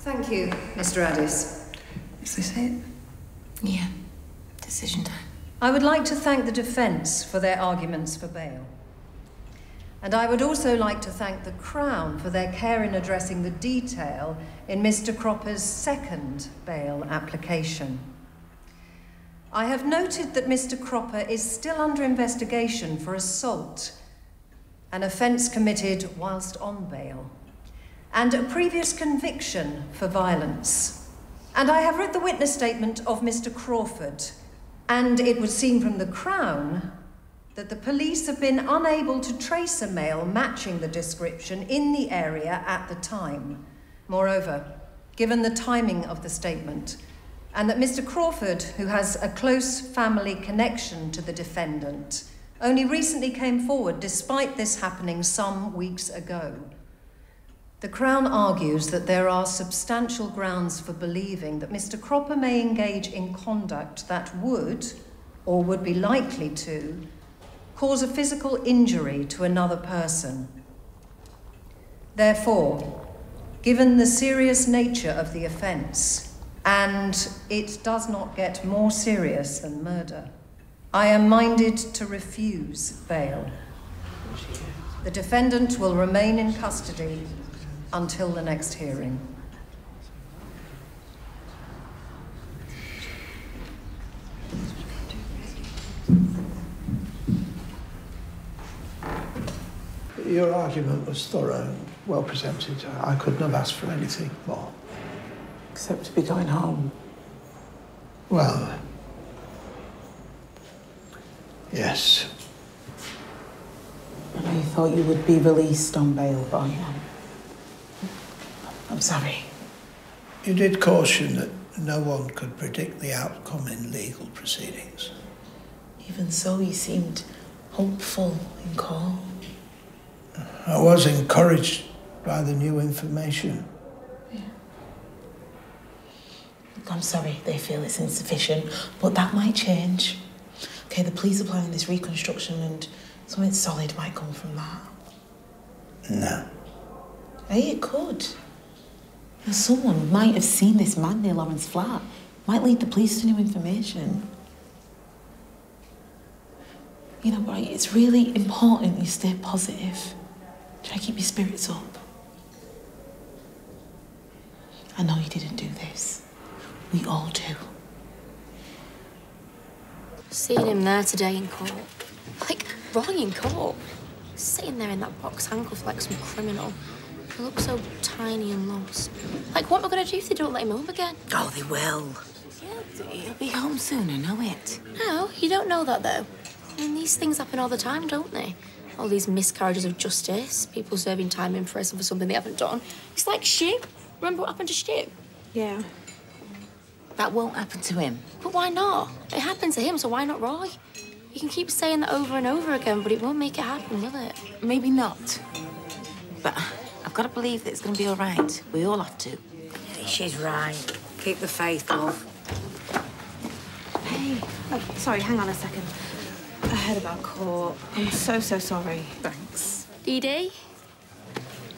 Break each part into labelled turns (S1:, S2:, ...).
S1: Thank you, Mr. Addis.
S2: Is this it?
S3: Yeah. Decision time.
S1: I would like to thank the defence for their arguments for bail. And I would also like to thank the Crown for their care in addressing the detail in Mr. Cropper's second bail application. I have noted that Mr. Cropper is still under investigation for assault, an offence committed whilst on bail, and a previous conviction for violence. And I have read the witness statement of Mr. Crawford, and it would seem from the Crown that the police have been unable to trace a male matching the description in the area at the time. Moreover, given the timing of the statement, and that Mr. Crawford, who has a close family connection to the defendant, only recently came forward despite this happening some weeks ago, the Crown argues that there are substantial grounds for believing that Mr. Cropper may engage in conduct that would, or would be likely to, cause a physical injury to another person. Therefore, given the serious nature of the offence, and it does not get more serious than murder, I am minded to refuse bail. The defendant will remain in custody until the next hearing.
S4: Your argument was thorough and well presented. I couldn't have asked for anything more.
S2: Except to be going home.
S4: Well, yes.
S2: I know you thought you would be released on bail, but I'm sorry.
S4: You did caution that no one could predict the outcome in legal proceedings.
S2: Even so, you seemed hopeful in court.
S4: I was encouraged by the new information.
S2: Yeah. Look, I'm sorry they feel it's insufficient, but that might change. Okay, the police are planning this reconstruction and something solid might come from that.
S4: No.
S2: Hey, it could. Now, someone might have seen this man near Lauren's flat. Might lead the police to new information. You know, right, it's really important you stay positive. Try to keep your spirits up. I know you didn't do this. We all do.
S3: Seeing him there today in court. Like, Roy in court. Sitting there in that box handcuffed like some criminal. He looks so tiny and lost. Like, what am I going to do if they don't let him home again?
S5: Oh, they will.
S3: Yeah.
S5: He'll be home soon, I know it.
S3: No, you don't know that, though. I mean, these things happen all the time, don't they? All these miscarriages of justice, people serving time in prison for something they haven't done. It's like Stu. Remember what happened to Stu?
S5: Yeah. That won't happen to him.
S3: But why not? It happened to him, so why not Roy? You can keep saying that over and over again, but it won't make it happen, will it?
S5: Maybe not. But I've got to believe that it's going to be all right. We all have to.
S6: Yeah, she's right. Keep the faith, love.
S7: Hey. Oh, sorry, hang on a second. I heard about court. I'm so sorry.
S2: Thanks.
S3: Dee Dee?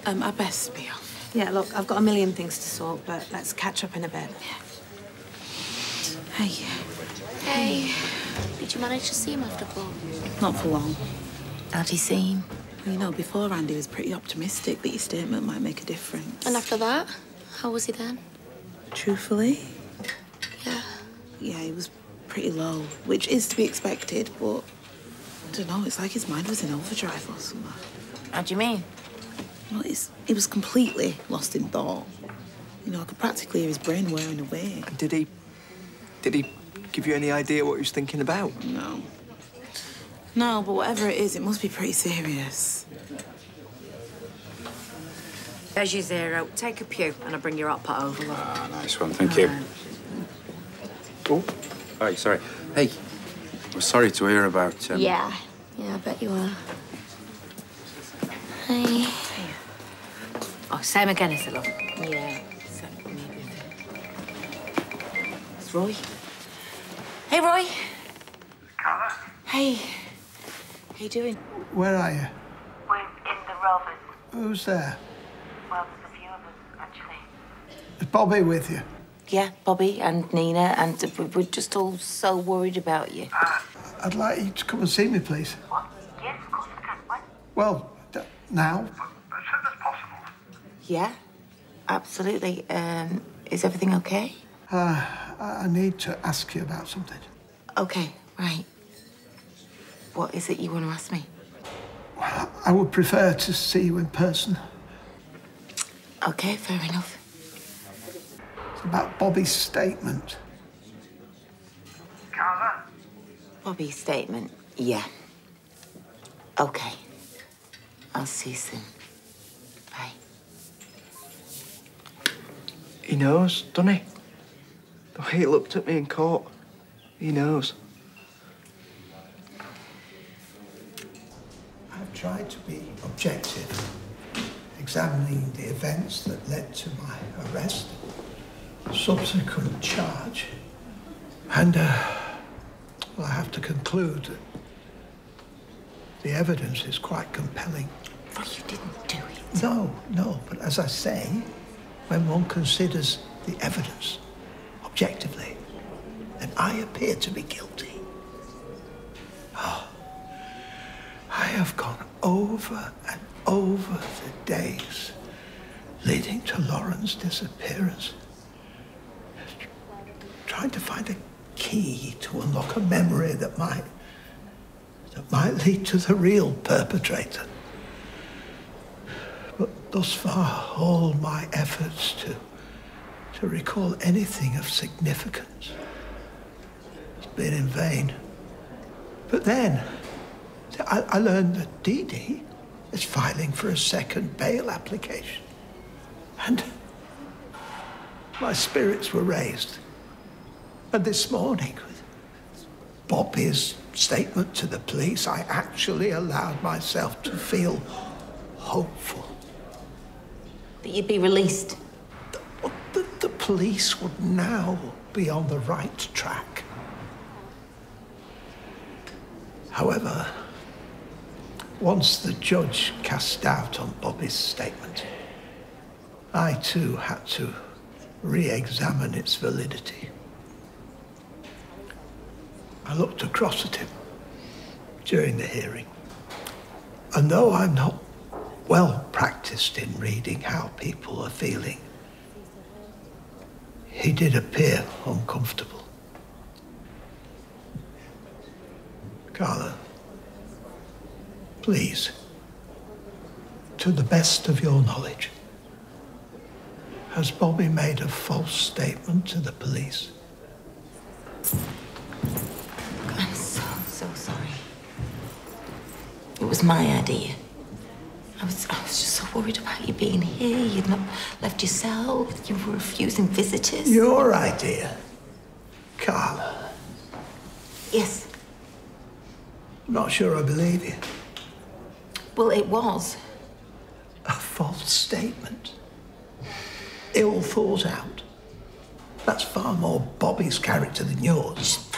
S2: I best be off.
S7: Yeah, look, I've got a million things to sort, but let's catch up in a bit.
S2: Yeah. Hey.
S3: Hey. Did you manage to see him after court?
S2: Not for long.
S5: How'd he seem?
S2: Well, you know, before Andy was pretty optimistic that your statement might make a difference.
S3: And after that, how was he then?
S2: Truthfully?
S3: Yeah.
S2: Yeah, he was pretty low, which is to be expected, but I don't know, it's like his mind was in overdrive or something.
S5: How do you mean?
S2: Well, he was completely lost in thought. You know, I could practically hear his brain wearing away.
S8: Did he give you any idea what he was thinking about?
S2: No. No, but whatever it is, it must be pretty serious.
S6: There's your zero. Take a pew and I'll bring your hot pot over.
S9: Ah, nice one, thank you. Oh, hi, sorry. Hey, we're sorry to hear about...
S3: Yeah, I bet you are. Hey.
S6: Oh, same again, is it, love?
S5: Yeah, except maybe... It's Roy. Hey, Roy.
S10: Carla?
S5: Hey. How you doing?
S4: Where are you?
S10: We're in the Rovers.
S4: Who's there?
S10: Well, there's a few of us, actually.
S4: Is Bobby with you?
S5: Yeah, Bobby and Nina, and we're just all so worried about you.
S4: I'd like you to come and see me, please.
S10: What? Yes, of course I can. When?
S4: Well, now.
S10: As soon as possible.
S5: Yeah, absolutely. Is everything okay?
S4: I need to ask you about something.
S5: Okay, right. What is it you want to ask me?
S4: I would prefer to see you in person.
S5: Okay, fair enough.
S4: It's about Bobby's statement.
S10: Carla?
S5: Bobby's statement? Yeah. Okay. I'll see you soon. Bye.
S8: He knows, doesn't he? The way he looked at me in court. He knows.
S4: I've tried to be objective, examining the events that led to my arrest, subsequent charge, and well, I have to conclude that the evidence is quite compelling.
S5: But you didn't do it.
S4: No, but as I say, when one considers the evidence objectively, then I appear to be guilty. Oh, I have gone over and over the days leading to Lauren's disappearance, trying to find a key to unlock a memory that might lead to the real perpetrator. But thus far, all my efforts to recall anything of significance has been in vain. But then, I learned that Dee Dee is filing for a second bail application. And my spirits were raised. And this morning, with Bobby's statement to the police, I actually allowed myself to feel hopeful.
S5: That you'd be released?
S4: The police would now be on the right track. However, once the judge cast doubt on Bobby's statement, I too had to re-examine its validity. I looked across at him during the hearing, and though I'm not well practiced in reading how people are feeling, he did appear uncomfortable. Carla, please, to the best of your knowledge, has Bobby made a false statement to the police?
S5: I'm so sorry. It was my idea. I was just so worried about you being here. You'd not left yourself. You were refusing visitors.
S4: Your idea, Carla?
S5: Yes.
S4: I'm not sure I believe you.
S5: Well, it was.
S4: A false statement. Ill thought out. That's far more Bobby's character than yours.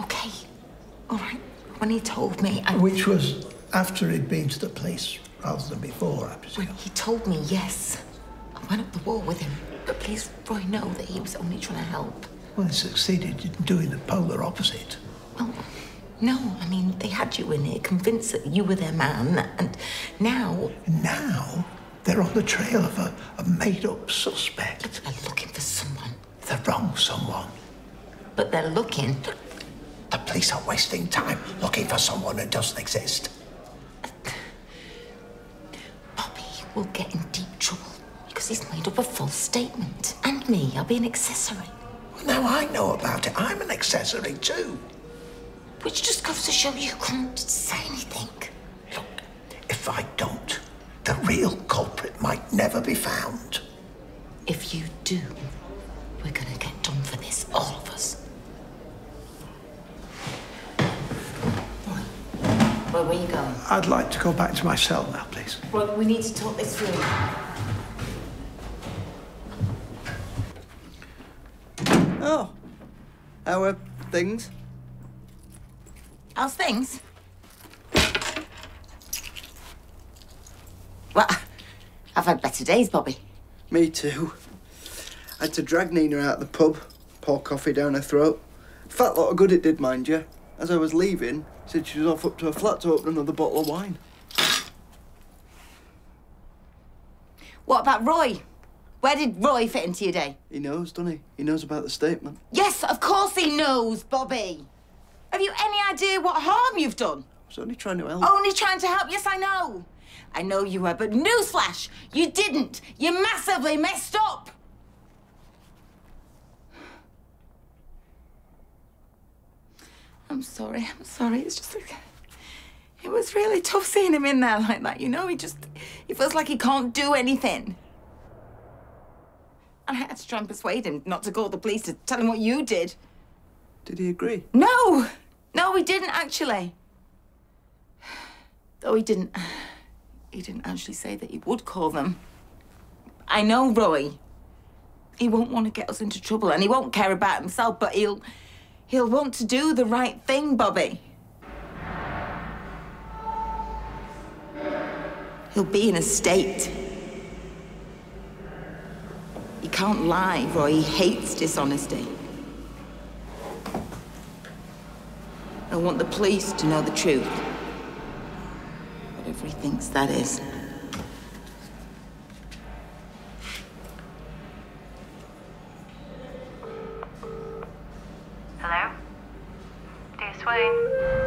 S5: Okay. All right. When he told me,
S4: Which was after he'd been to the police rather than before, I presume.
S5: When he told me, yes. I went up the wall with him. But please, Roy, know that he was only trying to help.
S4: Well, he succeeded in doing the polar opposite.
S5: Well, no, I mean, they had you in here, convinced that you were their man, and now...
S4: Now, they're on the trail of a made-up suspect.
S5: They're looking for someone.
S4: The wrong someone.
S5: But they're looking...
S4: The police are wasting time looking for someone who doesn't exist.
S5: Bobby will get in deep trouble because he's made up a false statement. And me, I'll be an accessory.
S4: Well, now I know about it. I'm an accessory too.
S5: Which just goes to show you can't say anything.
S4: Look, if I don't, the real culprit might never be found.
S5: If you do, we're gonna get done for this, all of us. Roy, where are you going?
S4: I'd like to go back to my cell now, please.
S5: Roy, we need to talk this through.
S8: Oh. How are things?
S5: How's things? Well, I've had better days, Bobby.
S8: Me too. I had to drag Nina out the pub, pour coffee down her throat. Fat lot of good it did, mind you. As I was leaving, said she was off up to her flat to open another bottle of wine.
S5: What about Roy? Where did Roy fit into your day?
S8: He knows, doesn't he? He knows about the statement.
S5: Yes, of course he knows, Bobby. Have you any idea what harm you've done?
S8: I was only trying to help.
S5: Only trying to help? Yes, I know. I know you were, but newsflash, you didn't. You massively messed up. I'm sorry. It's just like... It was really tough seeing him in there like that, you know? He feels like he can't do anything. And I had to try and persuade him not to call the police, to tell him what you did.
S8: Did he agree?
S5: No! No, he didn't, actually. Though he didn't actually say that he would call them. I know Roy. He won't want to get us into trouble, and he won't care about himself, but he'll want to do the right thing, Bobby. He'll be in a state. He can't lie, Roy. He hates dishonesty. I want the police to know the truth. Whatever he thinks that is.
S10: Hello? Dear Swain?